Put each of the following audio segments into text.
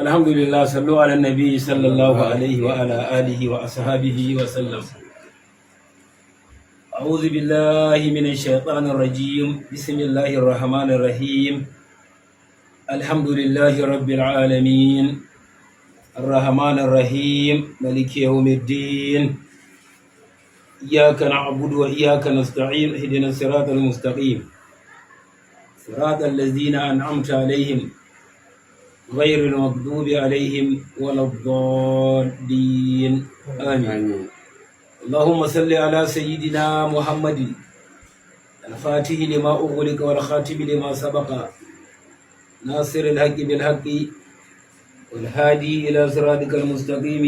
الحمد لله صلوا على النبي صلى الله عليه وعلى آله وأصحابه وسلم. أعوذ بالله من الشيطان الرجيم. بسم الله الرحمن الرحيم. الحمد لله رب العالمين الرحمن الرحيم مالك يوم الدين. إياك نعبد وإياك نستعين. اهدنا الصراط المستقيم صراط الذين أنعمت عليهم غير المغضوب عليهم ولا الضالين آمين. اللهم صل على سيدنا محمد الفاتح لما أغلق والخاتم لما سبق ناصر الحق بالحق والهادي إلى صراطك المستقيم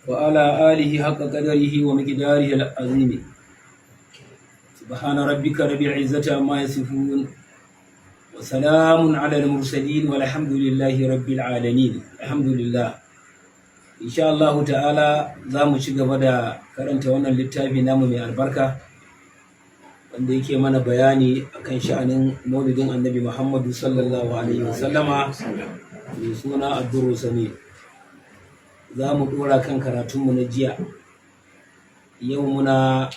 وعلى آله حق قدره ومقداره العظيم. سبحان ربك رب العزة عما يصفون وسلام على المرسلين والحمد لله رب العالمين. الحمد لله. إن شاء الله تعالى zamu ci gaba da karanta wannan littafi namu mai albarka wanda yake mana bayani akan sha'anin maulidin Annabi Muhammadu sallallahu alaihi wasallama mai suna Ad-Durrusani. Zamu dora kan karatunmu na jiya. Yau muna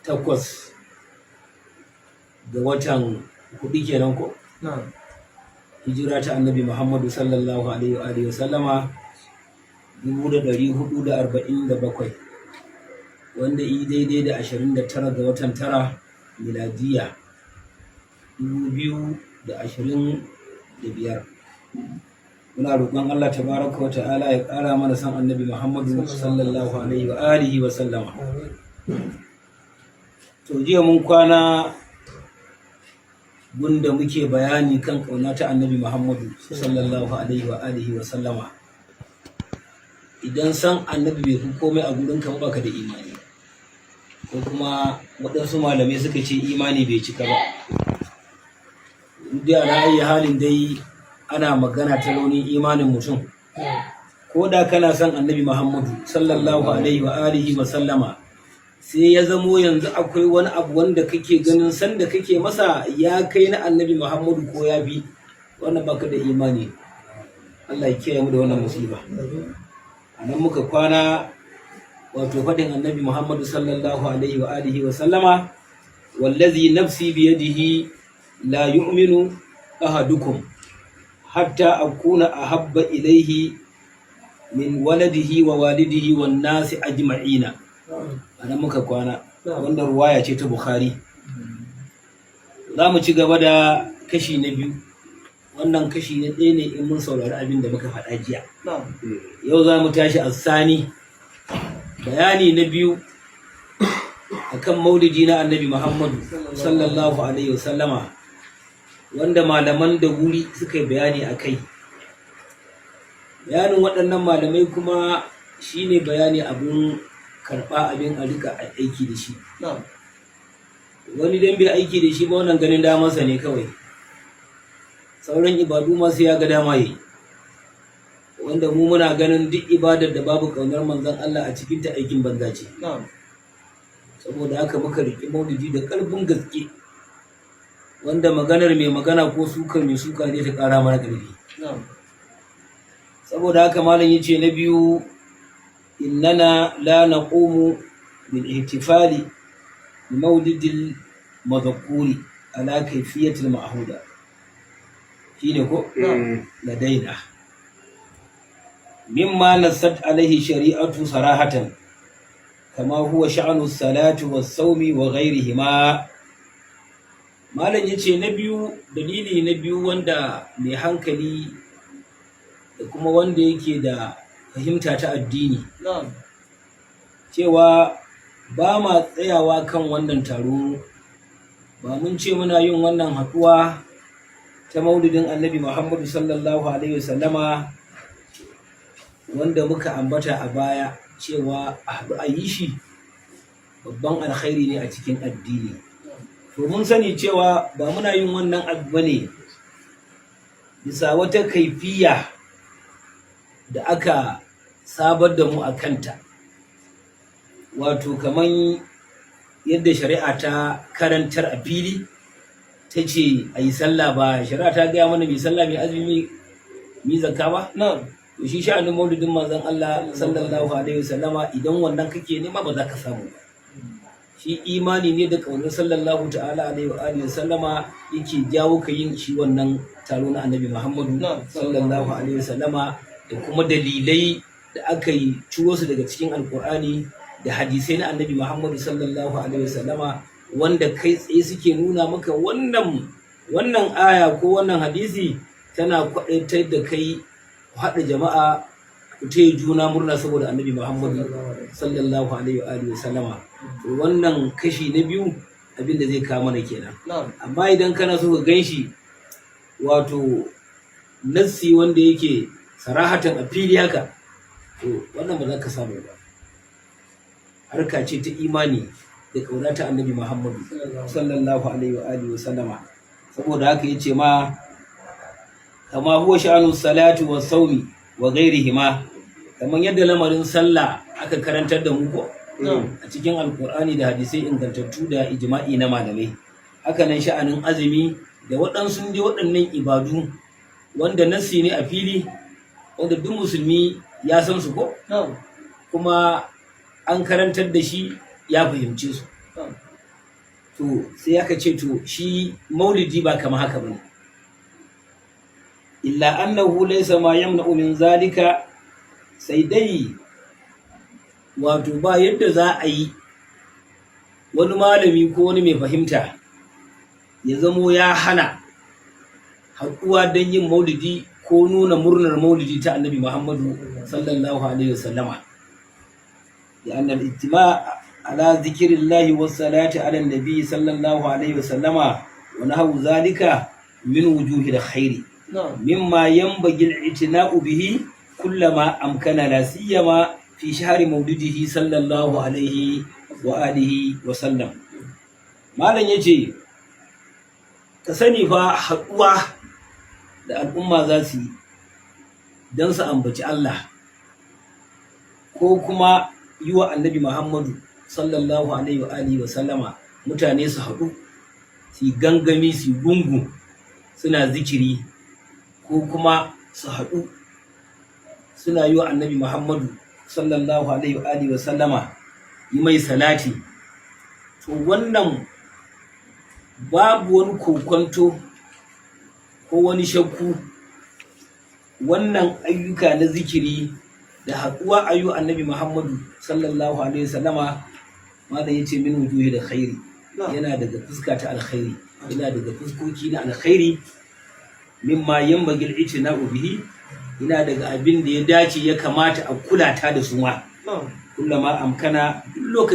8 ga watan 4 kenan ko? Hijira ta Annabi Muhammadu sallallahu alaihi wa sallama 1447 wanda yi daidai da 29 ga watan 9 miladiya 2025. Muna roƙon Allah tabaraka wa ta'ala ya ƙara mana san Annabi Muhammadu sallallahu alaihi wa sallama. To jiya mun kwana gunda muke bayani kan ƙauna ta Annabi Muhammadu sallallahu alaihi wa sallama. Idan san Annabi bai fi komai a gurin ka baka da imani, ko kuma waɗansu malamai suka ce imani bai cika ba. Duk da ayi halin dai ana magana ta launin imanin mutum. Ko da kana son Annabi Muhammadu sallallahu alaihi wa sallama, sai ya zamo yanzu akwai wani abu wanda kake ganin sanda kake masa ya kai na Annabi Muhammadu ko ya bi, wannan baka da imani. Allah ya kiyaye mu da wannan musiba. Anan muka kwana wato faɗin Annabi Muhammadu sallallahu alaihi wa sallama, wallazi nafsi biyadihi la yu'minu ahadukum hatta akuna ahabba ilaihi min waladihi wa walidihi wan nasi ajma'ina. Anan muka kwana, wanda ruwaya ce ta Bukhari. Za mu ci gaba da kashi na biyu. Wannan kashi na ɗaya ne in mun saurari abin da muka faɗa jiya. Yau za mu tashi asani, bayani na biyu akan maulidi na Annabi Muhammadu sallallahu alaihi wasallama, wanda malaman da wuri suka yi bayani a kai. Bayanin waɗannan malamai kuma shine bayani abin karɓa, abin a rika aiki da shi. Wani dan bai aiki da shi ba, wannan ganin damarsa ne kawai. Sauran ibadu masu ya ga dama yi, wanda mu muna ganin duk ibadar da babu ƙaunar manzon Allah a cikin ta aikin banza ce. Saboda haka muka riƙe maulidi da ƙarfin gaske, wanda maganar mai magana ko sukar mai suka ne ta ƙara mana ƙarfi. Saboda haka malam yace na biyu, innana la naqumu bil ihtifali bi maulidil madhkuri ala kayfiyatil ma'huda. Shine ko ladaina mimma nasat alaihi shari'atu sarahatan kama huwa sha'nu salati was sawmi wa ghayrihima. Malam yace na biyu, dalili na biyu wanda mai hankali da kuma wanda yake da fahimta ta addini cewa ba ma tsayawa kan wannan taro, ba mun ce muna yin wannan haɗuwa ta maulidin Annabi Muhammadu sallallahu alaihi wasallama wanda muka ambata a baya cewa a yi shi babban alkhairi ne a cikin addini. To mun sani cewa ba muna yin wannan abu bane bisa wata kaifiya da aka sabar da mu a kanta, wato kaman yadda shari'a ta karantar a fili ta ce a yi sallah ba shari'a ta gaya mana mai sallah mai azumi mi zakka ba to shi sha'anin maulidin manzon Allah sallallahu alaihi wasallama idan wannan kake nema ba za ka samu ba. Shi imani ne da kaunar sallallahu ta'ala alaihi wa alihi wasallama yake jawo ka yin shi wannan taro na annabi Muhammadu sallallahu alaihi wasallama, da kuma dalilai da aka yi ciro su daga cikin alkur'ani da hadisai na annabi Muhammadu sallallahu alaihi wasallama, wanda kai tsaye suke nuna maka wannan aya ko wannan hadisi tana kwaɗaitar da kai haɗa jama'a ku taya juna murna saboda annabi Muhammadu sallallahu alaihi wa sallama. To wannan kashi na biyu abin da zai kawo mana kenan. Amma idan kana so ka ganshi wato nassi wanda yake sarahatan a fili haka, to wannan ba za ka samu ba. Harka ce ta imani da ƙauna ta annabi Muhammadu sallallahu alaihi wa sallama. Saboda haka yace ma kama huwa sha'anu salati wa saumi wa ghairihima, kamar yadda lamarin sallah aka karantar da mu ko a cikin alkur'ani da hadisai ingantattu da ijma'i na malamai, haka nan sha'anin azumi da waɗansu waɗannan ibadu wanda nassi ne a fili wanda duk musulmi ya san su ko kuma an karantar da shi ya fahimce su. To sai aka ce to shi maulidi ba kama haka bane, illa annahu laysa ma yamna'u min zalika, sai dai wato ba yadda za a yi wani malami ko wani mai fahimta ya zamo ya hana haɗuwa don yin maulidi ko nuna murnar maulidi ta annabi Muhammadu sallallahu alaihi wasallama. Ya annal ijtima' ala zikrillahi was salati ala nabi sallallahu alaihi wasallama wa nahwu zalika min wujuhil khairi mimma yanbaghi al-i'tina'u bihi kullama amkana, la siyama fi shahri maulidihi sallallahu alaihi wa alihi wa sallam. Malam yace ka sani fa haɗuwa da al'umma za su yi don su ambaci Allah ko kuma yi wa annabi Muhammadu sallallahu alaihi wa alihi wa sallama, mutane su haɗu su gangami su gungu suna zikiri, ko kuma su haɗu suna yi wa annabi Muhammadu sallallahu alaihi wa alihi wa sallama yi mai salati, to wannan babu wani kokonto ko wani shakku, wannan ayyuka na zikiri da haɗuwa ayyu annabi Muhammadu sallallahu alaihi wa sallama, ma da yace min wujuhi da khairi, yana daga fuska ta alkhairi, yana daga fuskoki na alkhairi, mimma yanbaghi al-i'tina'u bihi, yana daga abin da ya dace ya kamata a kula ta da su ma kullama amkana, duk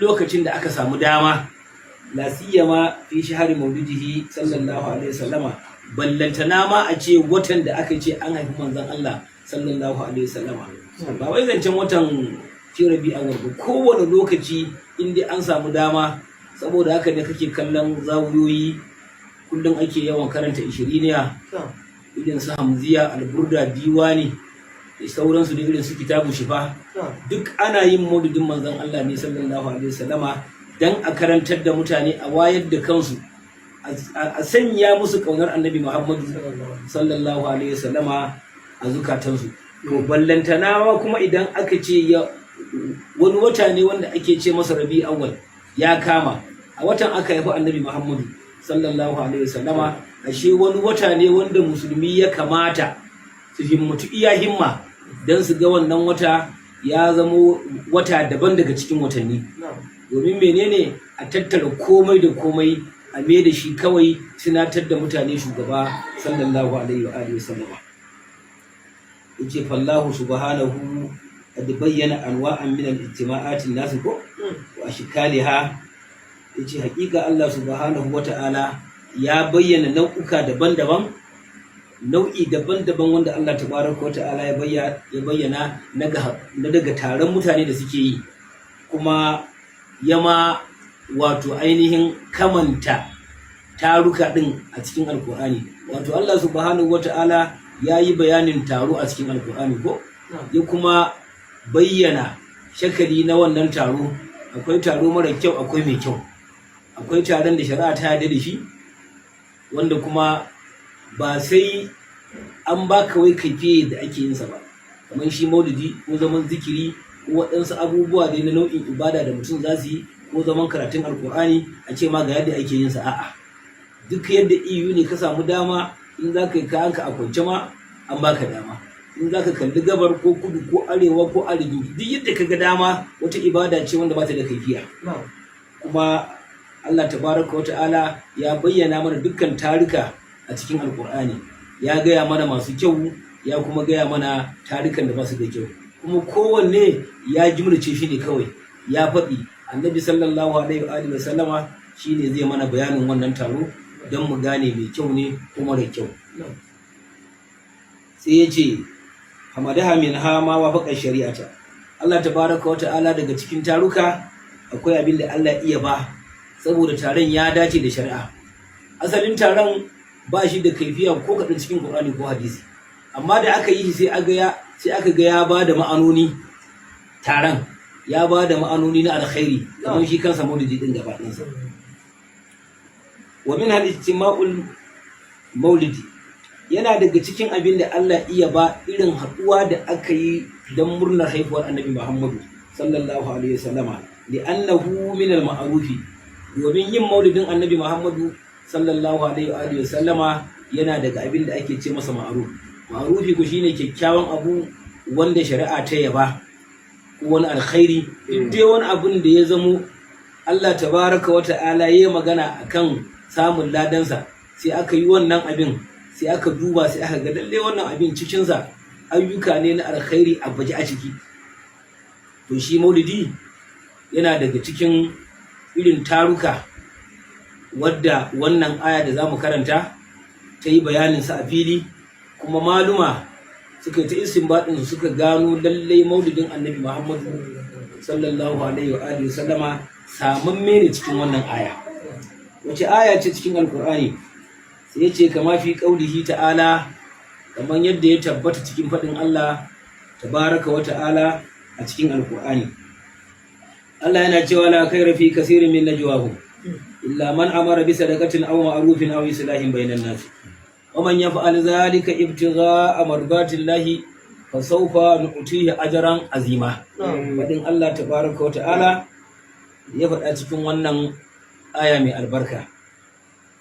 lokacin da aka samu dama, la siyama fi shahri maulidihi sallallahu alaihi wasallama, ballantana ma a ce watan da aka ce an haifi manzon Allah sallallahu alaihi wasallama, ba wai zancen watan Rabi'a warko, kowane lokaci inda an samu dama. Saboda haka ne kake kallon zawuyoyi kullum ake yawan karanta ishiriniya, irin su hamziya, alburda, diwani da sauransu, da irin su kitabu shifa, duk ana yin maulidin manzon Allah ne sallallahu alaihi wasallama dan a karantar da mutane, a wayar da kansu, a sanya musu kaunar annabi Muhammadu sallallahu alaihi wasallama a zukatansu. To ballantanawa kuma idan aka ce wani wata ne wanda ake ce masa Rabi'ul Awwal ya kama, a watan aka haifi annabi Muhammadu sallallahu alaihi wasallama, ashe wani wata ne wanda musulmi ya kamata su himmatu iya himma don su ga wannan wata ya zamo wata daban daga cikin watanni. Domin menene? A tattara komai da komai a me da shi kawai tunatar da mutane shugaba sallallahu alaihi wa alihi wasallama. Yace fallahu subhanahu qad bayyana anwa'an min al-ijtima'ati an-nas ko wa ashkaliha. Yace hakika Allah subhanahu wata'ala ya bayyana nau'uka daban-daban, nau'i daban-daban wanda Allah tabaraka wata'ala ya bayyana na daga taron mutane da suke yi, kuma yama wato ainihin kamanta taruka din a cikin alkur'ani. Wato Allah subhanahu wata'ala ya yi bayanin taro a cikin alkur'ani ko ya kuma bayyana shakali na wannan taro. Akwai taro mara kyau, akwai mai kyau. Akwai taron da shari'a ta yarda da shi, wanda kuma ba sai an baka wai kaifiye da ake yin sa ba, kamar shi maulidi ko zaman zikiri ko waɗansu abubuwa dai na nau'in ibada da mutum za su yi ko zaman karatun alkur'ani a ce ma ga yadda ake yin sa. A'a, duk yadda iyu ne ka samu dama, in za ka yi kayanka a kwance ma an baka dama, in za ka kalli gabar ko kudu ko arewa ko arewa, duk yadda ka ga dama, wata ibada ce wanda ba ta da kaifiya. Kuma Allah tabaraka wa ta'ala ya bayyana mana dukkan tarika a cikin alkur'ani, ya gaya mana masu kyau, ya kuma gaya mana tarikan da ba su da kyau, kuma kowanne ya jimlace shi ne kawai ya faɗi. Annabi sallallahu alaihi wa sallama shine zai mana bayanin wannan taro don mu gane mai kyau ne ko mara kyau. Sai ya ce hamadaha min hama wa faƙar shari'ata. Allah tabaraka wa ta'ala daga cikin taruka akwai abin da Allah iya ba, saboda taron ya dace da shari'a. Asalin taron ba shi da kaifiya ko kaɗan cikin Qur'ani ko hadisi, amma da aka yi sai aka ga ya ba da ma'anoni, taron ya ba da ma'anoni na alkhairi, kamar shi kansa maulidi din gaba ɗinsa. Wa min al-ijtima'ul maulidi, yana daga cikin abin da Allah iya ba irin haɗuwa da aka yi don murnar haifuwar Annabi Muhammadu sallallahu alaihi wasallama, li'annahu min al-ma'rufi, domin yin maulidin Annabi Muhammadu sallallahu alaihi wasallama yana daga abin da ake ce masa ma'ruf. Ma'rufi ku shine kyakkyawan abu wanda shari'a ta yaba, ko wani alkhairi, dai wani abin da ya zamo Allah tabaraka wa ta'ala ya magana akan samun ladansa, sai aka yi wannan abin, sai aka duba, sai aka ga lalle wannan abin cikinsa ayyuka ne na alkhairi a baje a ciki. To shi maulidi yana daga cikin irin taruka wadda wannan aya da za mu karanta ta yi bayaninsa a fili, kuma maluma suka yi ta istinbadin su suka gano lallai maulidin Annabi Muhammadu sallallahu alaihi wa sallama samamme ne cikin wannan aya. Wace aya ce cikin alkur'ani? Sai ya ce kama fi qaulihi ta'ala, kamar yadda ya tabbata cikin faɗin Allah tabaraka wa ta'ala a cikin alkur'ani. Allah yana cewa la khayra fi kaseerin min najwahum illa man amara bi sadaqatin aw ma'rufin aw islahin bainan nas wa man yaf'al dhalika ibtigha'a mardatillahi fa sawfa nu'tihi ajran azima. Faɗin Allah tabaraka wa ta'ala ya faɗa cikin wannan aya mai albarka.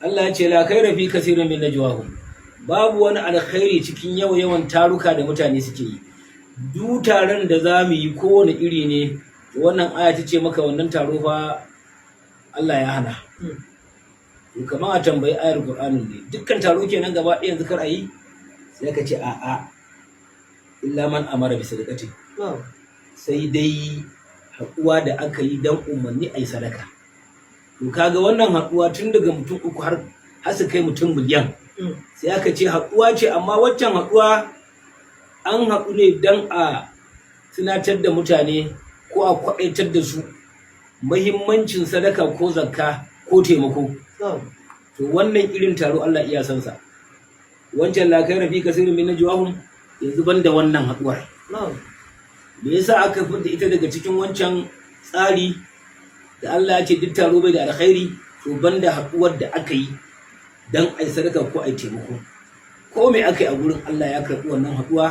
Allah ya ce la khayra fi kaseerin min najwahum, babu wani alkhairi cikin yawan taruka da mutane suke yi. Duk taron da za mu yi kowane iri ne, wannan aya ta ce maka wannan taro fa Allah ya hana. To kamar a tambayi ayar Qur'anin ne, dukkan taro kenan gaba ɗaya yanzu kar a yi? Sai ka ce a'a, illa man amara bi sadaqati, sai dai haɗuwa da aka yi dan umarni a yi sadaka. To kaga wannan haɗuwa tun daga mutum uku har su kai mutum miliyan, sai aka ce haɗuwa ce, amma waccan haɗuwa an haɗu ne dan a tunatar da mutane ko a kwaɗaitar da su muhimmancin sadaka ko zakka ko taimako. To wannan irin taro Allah iya san sa. Wancan la khayra fi kaseerin min najwahum, yanzu banda wannan haɗuwar. Me yasa aka fita ita daga cikin wancan tsari da Allah ya ce duk taro bai da alkhairi? To banda haɗuwar da aka yi dan ai sadaka ko ai taimako, ko me aka yi a gurin Allah ya karɓi wannan haɗuwa,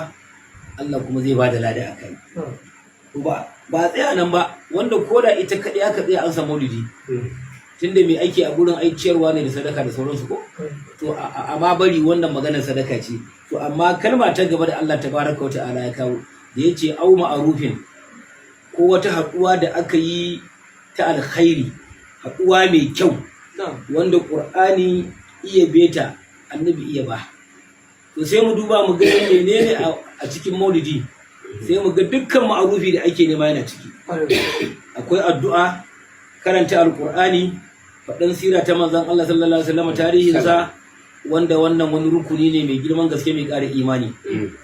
Allah kuma zai ba da lada a kai. Ba tsaya nan ba, wanda ko da ita kaɗai aka tsaya an samu maulidi, tunda mai aiki a gurin ciyarwa ne da sadaka da sauransu ko, to a ma bari wannan maganar sadaka ce. To amma kalma ta gaba da Allah tabaraka wa ta'ala ya kawo, da ya ce au ma'arufin, ko wata haɗuwa da aka yi ta alkhairi, haɗuwa mai kyau wanda Ƙur'ani iya beta, Annabi iya ba. To sai mu duba mu ga menene a cikin maulidi, sai mu ga dukkan ma'arufi da ake nema yana ciki. Akwai addu'a, karanta alkur'ani, faɗin sira ta manzon Allah sallallahu alaihi wasallam, tarihinsa, wanda wannan wani rukuni ne mai girman gaske mai ƙara imani.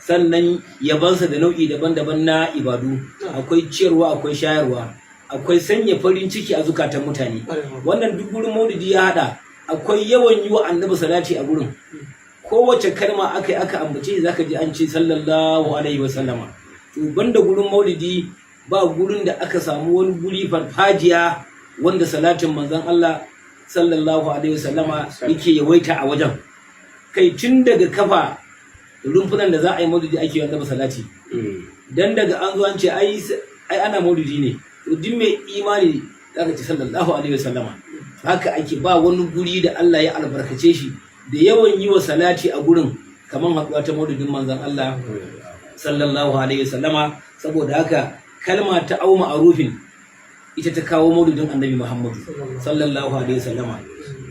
Sannan yabansa da nau'i daban-daban na ibadu, akwai ciyarwa, akwai shayarwa, akwai sanya farin ciki a zukatan mutane. Wannan duk gurin maulidi ya haɗa. Akwai yawan yi wa annabi salati a gurin, kowace kalma aka ambace zaka ji an ce sallallahu alaihi wasallama. To banda gurin maulidi ba gurin da aka samu wani guri farfajiya wanda salatin manzon Allah sallallahu alaihi wasallama yake yawaita a wajen. Kai tun daga kafa rumfunan da za a yi maulidi ake wanda masallaci dan daga an zo an ce ai ana maulidi ne to duk mai imani zaka ce sallallahu alaihi wasallama haka ake ba wani guri da Allah ya albarkace shi da yawan yi wa salati a gurin kamar haɗuwa ta maulidin manzon Allah sallallahu alaihi wasallama. Saboda haka kalma ta au ma'arufin ita ta kawo maulidin annabi Muhammadu sallallahu alaihi wasallama.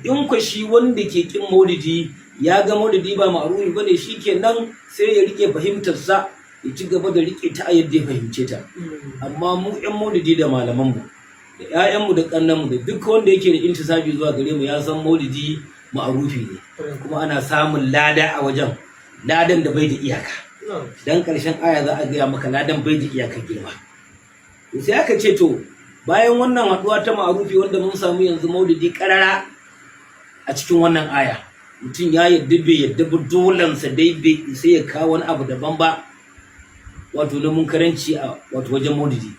In ku shi wanda ke kin maulidi ya ga maulidi ba ma'arufi bane, shikenan sai ya rike fahimtar sa ya ci gaba da rike ta yadda ya fahimce ta. Amma mu ƴan maulidi da malaman mu da ƴaƴan mu da kannan mu da duk wanda yake da intisabi zuwa gare mu ya san maulidi ma'arufi ne, kuma ana samun lada a wajen, ladan da bai da iyaka. Dan ƙarshen aya za a gaya maka ladan bai da iyaka girma. Sai aka ce to bayan wannan haɗuwa ta ma'arufi wanda mun samu yanzu maulidi ƙarara a cikin wannan aya, mutum ya yadda bai yadda ba dolansa dai bai sai ya kawo wani abu daban ba, wato na munkaranci a wato wajen maulidi.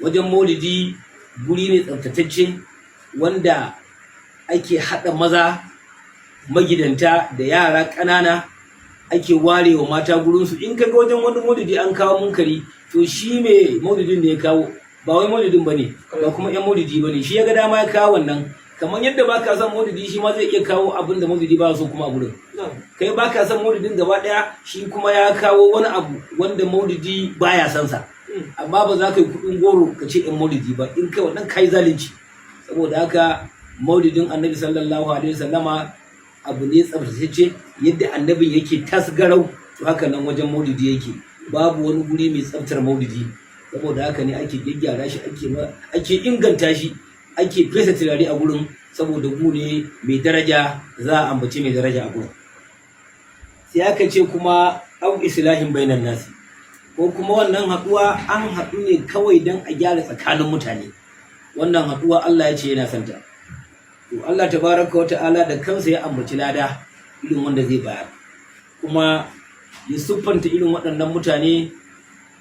Wajen maulidi guri ne tsaftatacce wanda ake haɗa maza magidanta da yara ƙanana, ake ware wa mata gurinsu. In kaga wajen wani maulidi an kawo munkari to shi mai maulidin ne ya kawo, ba wai maulidin bane ba kuma yan maulidi bane, shi ya ga dama ya kawo wannan. Kamar yadda baka san maulidi shi ma zai iya kawo abin da maulidi ba so kuma a gurin. Kai baka san maulidin gaba daya, shi kuma ya kawo wani abu wanda maulidi baya san sa. Amma ba za ka yi kudin goro ka ce yan maulidi ba, in kai wannan kai zalunci. Saboda haka maulidin annabi sallallahu alaihi wasallama abu ne tsaftatacce yadda annabin yake tasgarau, to haka nan wajen maulidi yake, babu wani guri mai tsaftar maulidi. Saboda haka ne ake gyaggyara shi, ake inganta shi, ake fesa turare a gurin, saboda gu ne mai daraja, za a ambace mai daraja a gurin. Sai aka ce kuma au islahin bainan nasi, ko kuma wannan haɗuwa an haɗu ne kawai don a gyara tsakanin mutane. Wannan haɗuwa Allah ya ce yana santa. To Allah tabaraka wa ta'ala da kansa ya ambaci lada irin wanda zai bayar, kuma ya siffanta irin waɗannan mutane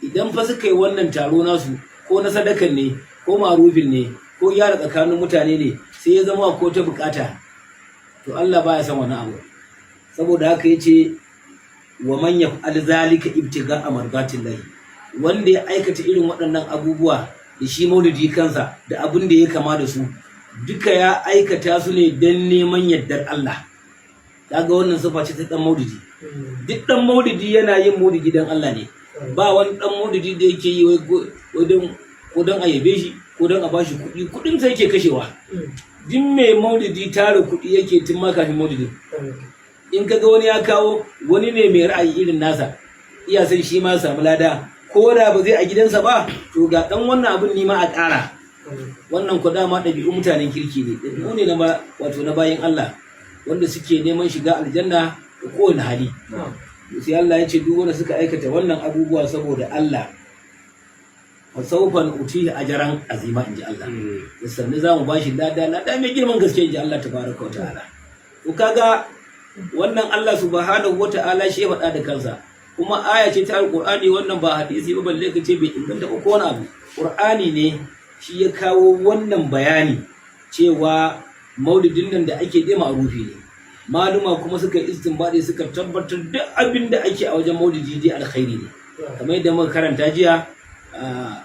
idan fa suka yi wannan taro nasu, ko na sadakan ne ko marufin ne ko gyara tsakanin mutane ne, sai ya zama ko ta bukata, to Allah baya san wani abu. Saboda haka yace wa man yaf'al zalika ibtiga'a mardatillahi, wanda ya aikata irin waɗannan abubuwa da shi maulidi kansa da abin da ya kama da su, duka ya aikata su ne don neman yardar Allah. Kaga wannan sifa ce ta dan maulidi. Duk dan maulidi yana yin maulidi dan Allah ne. Ba wani dan maulidi da yake yi ko don a yabe shi ko don a bashi kuɗi, kuɗin sai yake kashewa. Duk mai maulidi tara kuɗi yake tun ma kafin maulidi. In kaga wani ya kawo, wani ne mai ra'ayi irin nasa, iya san shi ma samu lada, ko da ba zai a gidansa ba, to ga dan wannan abin ni ma a ƙara. Wannan ku dama ɗabi'u mutanen kirki ne, ɗabi'u ne wato na bayan Allah wanda suke neman shiga aljanna da kowane hali. Sai Allah ya ce duk wanda suka aikata wannan abubuwa saboda Allah, fa sawfa utihi ajran azima, inji Allah. Da sanne za mu bashi lada mai girman gaske, inji Allah tabaraka wa ta'ala. To kaga wannan Allah subhanahu wa ta'ala shi ya faɗa da kansa, kuma aya ce ta alqur'ani, wannan ba hadisi ba, balle ka ce bai inganta ko wani abu. Qur'ani ne shi ya kawo wannan bayani cewa maulidin nan da ake dai ma'rufi ne. Maluma kuma suka istinbadi suka tabbatar duk abin da ake a wajen maulidi dai alkhairi ne, kamar yadda muka karanta jiya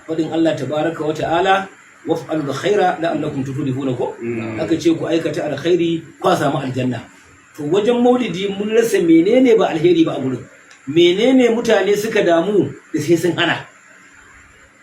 fadin Allah tabaraka wa ta'ala waf'alul khaira la'allakum tuflihuna, ko aka ce ku aikata alkhairi ku samu aljanna. To wajen maulidi mun rasa menene ba alheri ba a gurin, menene mutane suka damu da sai sun hana.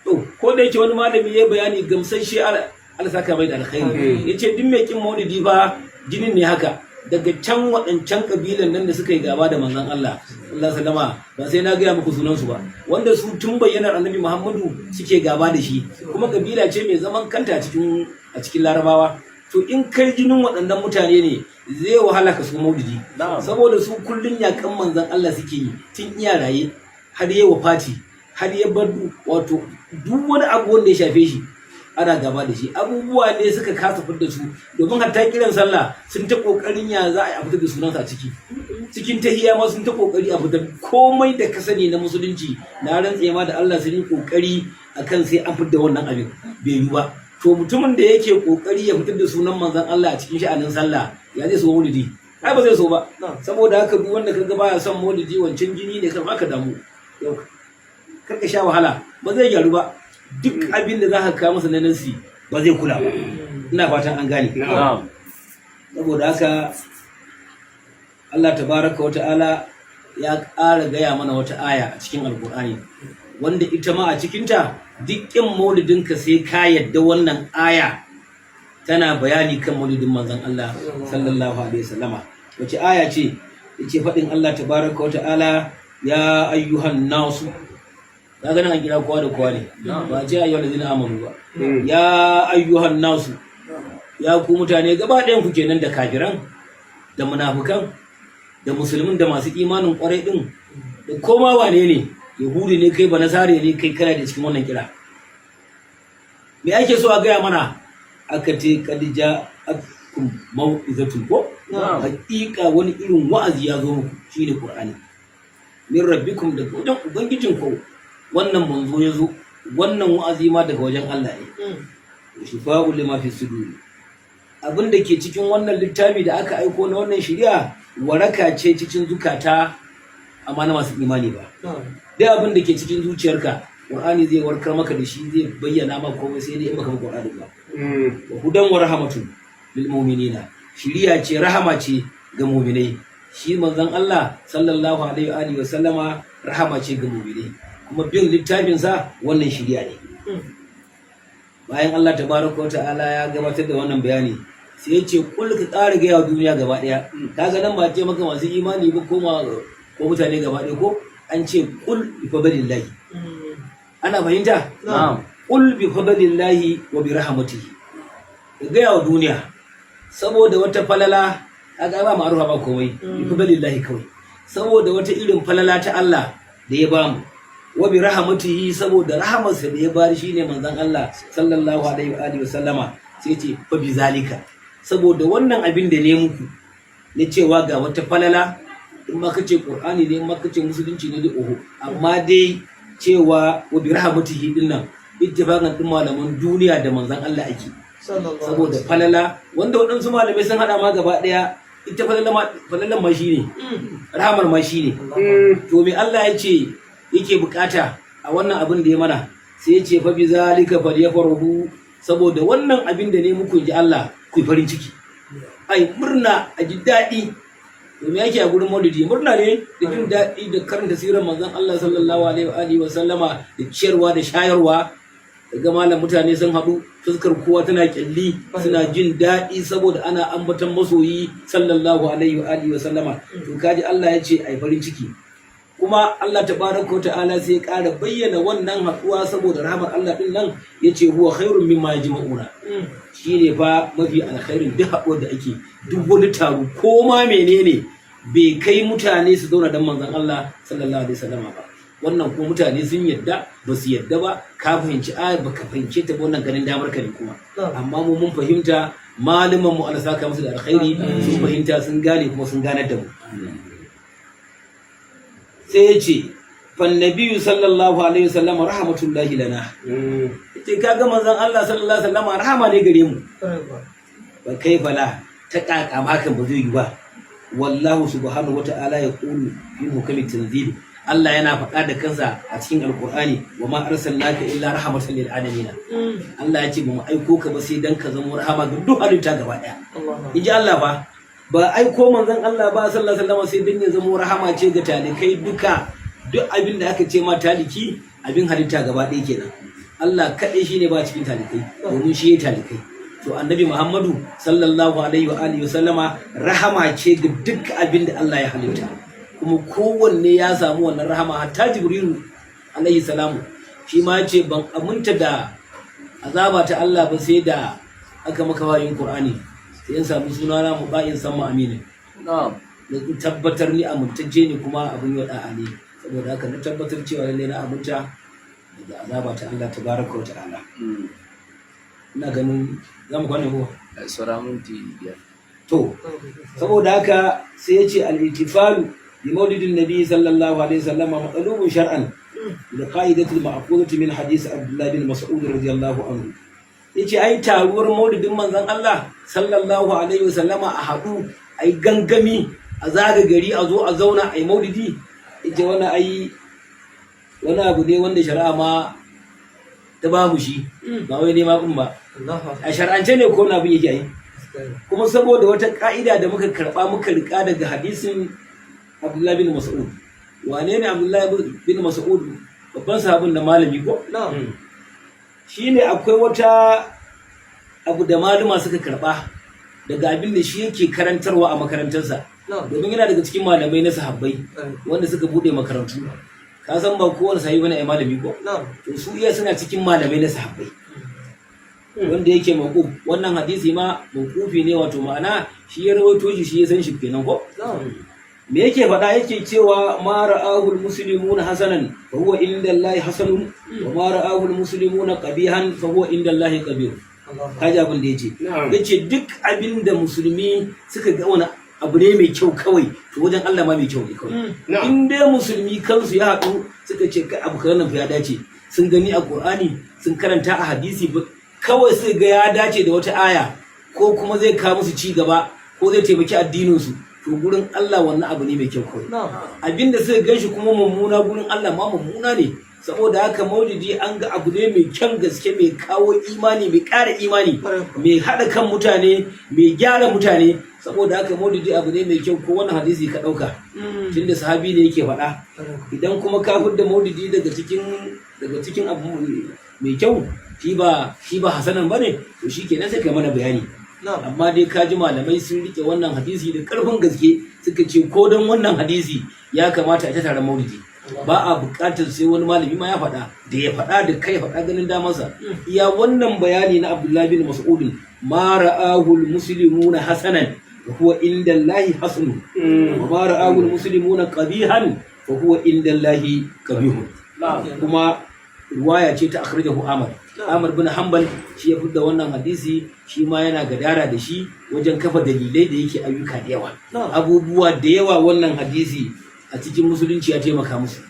To ko da yake wani malami ya bayani gamsasshe Allah saka mai da alkhairi, yace duk mai kin maulidi ba jinin ne haka, daga can waɗancan kabilan nan da suka yi gaba da manzon Allah sallallahu alaihi wasallama, ba sai na gaya muku sunan su ba, wanda su tun bayyanar annabi Muhammadu suke gaba da shi, kuma kabila ce mai zaman kanta a cikin Larabawa. To in kai jinin waɗannan mutane ne zai wahala ka su maulidi, saboda su kullun yakan manzon Allah suke yi tun iya raye har ya wafati, har ya bar wato duk wani abu wanda ya shafe shi ana gaba da shi. Abubuwa ne suka kasa fitar da su, domin hatta kiran sallah sun ta kokarin ya za a fitar da sunansa a cikin tahiyya ma sun ta kokari a fitar. Komai da ka sani na musulunci, na rantse ma da Allah sun yi kokari akan sai an fitar da wannan abin, bai yi ba. To mutumin da yake kokari ya fitar da sunan manzon Allah a cikin sha'anin sallah, ya zai so maulidi? ai ba zai so ba. Saboda haka duk wanda kaga baya son maulidi wancan jini ne, kar ma ka damu, kar ka sha wahala, ba zai gyaru ba. Duk abin da za ka kawo masa na nasi ba zai kula ba. Ina fatan an gane. Saboda haka Allah tabaraka wa ta'ala ya ƙara gaya mana wata aya a cikin alkur'ani wanda ita ma a cikinta dukkan maulidinka sai ka yadda wannan aya tana bayani kan maulidin manzon Allah sallallahu alaihi wasallama. Wace aya ce? Yace faɗin Allah tabaraka wa ta'ala, ya ayyuhan nasu. Kaga nan an kira kowa da kowa ne, ba ce ayyuhal ladina amanu ba. Ya ayyuhan nasu, ya ku mutane gaba ɗayan ku kenan, da kafiran da munafukan da musulmin da masu imanin kwarai din, da koma wane ne, yahudi ne kai, ba nasare ne kai, kana da cikin wannan kira. Me ake so a gaya mana? Aka ce kadija akum mau'izatun, ko hakika wani irin wa'azi ya zo muku, shine qur'ani, min rabbikum, daga wajen ubangijin ku. Wannan manzo ya zo, wannan wa'azi ma daga wajen Allah ne. Shifa'u lima fi sudur, abin da ke cikin wannan littafi da aka aiko na wannan shari'a waraka ce cikin zukata, amma na masu imani ba. Duk abin da ke cikin zuciyarka Qur'ani zai warkar maka da shi, zai bayyana maka komai, sai dai in baka Qur'ani ba. Wa hudan wa rahmatun lil mu'minina, shiriya ce, rahama ce ga mu'minai. Shi manzon Allah sallallahu alaihi wa sallama rahama ce ga mu'minai, kuma bin littafin sa wannan shiriya ne. Bayan Allah tabaraka wa ta'ala ya gabatar da wannan bayani, sai ya ce kul ka ƙara gaya wa duniya gaba ɗaya. Kaga nan ba ce maka masu imani ba ko mutane gaba ɗaya, ko an ce kul bi fadlillahi. Ana fahimta? Kul bi fadlillahi wa bi rahmatihi, ka gaya wa duniya saboda wata falala. Kaga ba ma'rufa ba komai, bi fadlillahi kawai, saboda wata irin falala ta Allah da ya bamu, wa bi rahmatihi, saboda rahamarsa da ya bari shine manzon Allah sallallahu alaihi wa sallama. Sai ce fa bi zalika, saboda wannan abin da ne muku na cewa ga wata falala, in ma kace Qur'ani ne, in ma kace musulunci ne, dai oho, amma dai cewa wa bi rahmatihi din nan ittifaqan din malaman duniya da manzon Allah ake, saboda falala wanda waɗansu malamai sun hada ma gaba daya. Ita falalan ma shine, rahamar ma shine. To me Allah ya ce yake bukata a wannan abin da ya mana? Sai ya ce fa bi zalika falyafrahu, saboda wannan abin da ne muku, ji Allah, ku farin ciki, ai murna, a ji daɗi. Domin yake a gurin maulidi murna ne da jin daɗi, da karanta sirar manzon Allah sallallahu alaihi wa sallama, da ciyarwa da shayarwa. Daga malam mutane sun haɗu, fuskar kowa tana kyalli, suna jin daɗi saboda ana ambaton masoyi sallallahu alaihi wa sallama. To kaji Allah ya ce ai farin ciki. Kuma Allah tabaraka wa ta'ala sai ya ƙara bayyana wannan haɗuwa saboda rahmar Allah din nan, yace huwa khairun mimma yajma'una, shine fa mafi alkhairin duk haɗuwar da ake, duk wani taro ko ma menene bai kai mutane su zauna dan manzon Allah sallallahu alaihi wasallama ba. Wannan ko mutane sun yadda, ba su yadda ba, ka fahimci ayar ba ka fahimce ta ba, wannan ganin damar ka ne kuma. Amma mu mun fahimta, malaman mu Allah saka musu da alkhairi, sun fahimta, sun gane, kuma sun ganar da mu. Sai ya ce fannabiyu sallallahu alaihi wasallam rahmatullahi lana, yace kaga manzon Allah sallallahu alaihi wasallam rahama ne gare mu. Ba kai bala ta kakama hakan ba zai yi ba. Wallahu subhanahu wata'ala ya qulu fi mukammin tanzil, Allah yana faɗa da kansa a cikin alkur'ani, wa ma arsalnaka illa rahmatan lil alamin. Allah ya ce ba mu aiko ka ba sai dan ka zama rahama ga duk halitta gaba daya. Inji Allah ba aiko manzon Allah ba sallallahu alaihi wasallam sai dan ya zama rahama ce ga talikai duka. Duk abin da aka ce ma taliki, abin halitta gaba ɗaya kenan. Allah kaɗai shine ba cikin talikai, domin shi ya talikai. To annabi Muhammadu sallallahu alaihi wa alihi wasallama rahama ce ga duk abin da Allah ya halitta. Kuma kowanne ya samu wannan rahama, hatta Jibrilu alaihi salamu shi ma ce ban aminta da azaba ta Allah ba sai da aka maka wayin Qur'ani, sai in samu sunana muqayin samma aminin. Da tabbatar ni amintacce ne kuma abin yada ne, saboda haka na tabbatar cewa lalle na aminta da azaba ta Allah tabaraka wa ta'ala. Ina ganin zamu kwane ko sauran minti biyar. To saboda haka sai ya ce al-ittifalu bi maulidin nabi sallallahu alaihi wasallam matsalubun shar'an da qa'idatul ma'qudati min hadith Abdullah bin Mas'ud radiyallahu anhu. Yace ai taruwar maulidin manzon Allah sallallahu alaihi wasallama a haɗu a yi gangami a zaga gari a zo a zauna a yi maulidi ita wani abu ne wanda shari'a ma ta ba mu shi ba wai nema kun ba a shar'ance ne ko na abin yake yi kuma saboda wata ka'ida da muka karba muka rika daga hadisin Abdullahi bin Mas'ud. Wane ne Abdullahi bin Mas'ud? Babban sahabin da malami ko? Shine akwai wata abu da maluma suka karba daga abin da shi yake karantarwa a makarantarsa. Domin yana daga cikin malamai na sahabbai wanda suka bude makarantu. Ka san ba kowane sahabi bane ai malami ko? To su iya suna cikin malamai na sahabbai. Wanda yake mawquf wannan hadisi ma mawqufi ne wato ma'ana shi ya rawaito shi ya san shi kenan ko? Me yake faɗa yake cewa ma ra'ahul muslimuna hasanan fa huwa inda Allah hasanun wa ma ra'ahul muslimuna qabihan fa huwa inda Allah qabih. Kaji abin da yace duk abin da musulmi suka ga wani abu ne mai kyau kawai to wajen Allah ma mai kyau ne kawai. In dai musulmi kansu ya haɗu suka ce abu kanan fa ya dace sun gani a Qur'ani sun karanta a hadisi kawai sai ga ya dace da wata aya ko kuma zai kawo musu ci gaba ko zai taimaki addinin su to gurin Allah wannan abu ne mai kyau kawai abinda sai ganshi kuma mummuna gurin Allah ma mummuna ne saboda haka maulidi an ga abu ne mai kyan gaske mai kawo imani mai ƙara imani mai haɗa kan mutane mai gyara mutane saboda haka maulidi abu ne mai kyau ko wani hadisi ka ɗauka tunda sahabi ne yake faɗa idan kuma ka fidda maulidi daga cikin abu mai kyau shi ba hasanan bane to shikenan sai kai mana bayani amma dai kaji malamai sun rike wannan hadisi da karfin gaske suka ce ko don wannan hadisi ya kamata a ta tare maulidi ba a bukatar sai wani malami ma ya faɗa da ya faɗa da kai faɗa ganin damarsa iya wannan bayani na Abdullahi bin Mas'ud ma ra'ahul muslimuna hasanan wa huwa inda Allahi hasanun wa ma ra'ahul muslimuna qabihan fa huwa inda Allahi qabihun kuma riwaya ce ta akhrajahu Ahmad bin Hanbal shi ya fidda wannan hadisi shi ma yana gadara da shi wajen kafa dalilai da yake ayyuka da yawa abubuwa da yawa wannan hadisi a cikin musulunci ya taimaka musu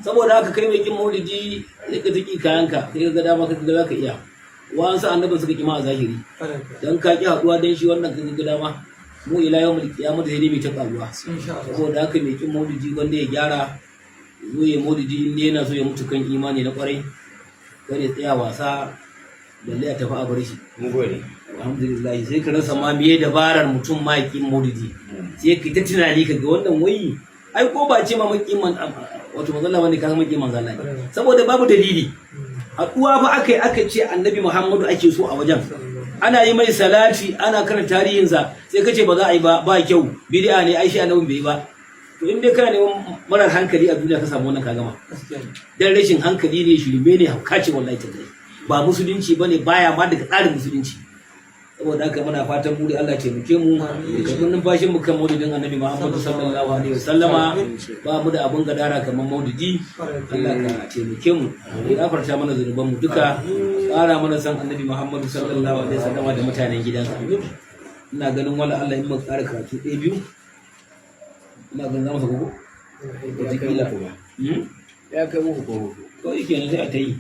saboda haka kai mai kin maulidi sai ka tiki kayanka sai ka ga dama ka ga zaka iya wa'ansu annabin suka kima a zahiri dan ka ki haduwa dan shi wannan ka ga dama mu ila yawmul qiyamah sai dai mai ta karuwa saboda haka mai kin maulidi wanda ya gyara zo ya maulidi in yana so ya mutu kan imani na kwarai kare tsaya wasa balle a tafi a bar shi mun gode alhamdulillah sai ka rasa ma miye dabarar mutum ma yakin maulidi sai ka ta tunani ka ga wannan wai ai ko ba ce ma makin man wato manzalla bane ka makin manzalla ne saboda babu dalili haɗuwa fa aka ce annabi Muhammadu ake so a wajen ana yi mai salati ana karanta tarihinsa sai ka ce ba za a yi ba kyau bid'a ne ai shi annabin bai yi ba to in dai kana neman marar hankali a duniya ka samu wannan ka gama dan rashin hankali ne shirme ne hauka ce wallahi tallahi ba musulunci bane baya ma daga tsarin musulunci saboda haka muna fatan mu da Allah ya taimake mu da kunnin fashin mu kan maulidin Annabi Muhammad sallallahu alaihi wasallama ba mu da abun gadara kamar maulidi Allah ka taimake mu ya gafarta mana zunuban mu duka ƙara mana san Annabi Muhammad sallallahu alaihi wasallama da mutanen gidansa ina ganin wala Allah in mu ƙara karatu ɗaya biyu ina ganin za mu sako wataƙila ya kai muku ko to yake ne sai a ta yi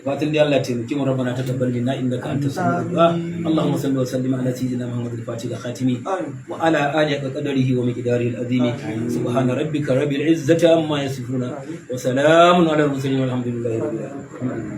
fatan dai Allah ya taimake mu rabbana taqabbal minna innaka antas samiul du'a Allahumma salli wa sallim ala sayyidina Muhammad al-fatih al-khatimi wa ala alihi qadarihi wa miqdarihi al-azim subhana rabbika rabbil izzati amma yasifuna wa salamun ala al-mursalin walhamdulillahi rabbil alamin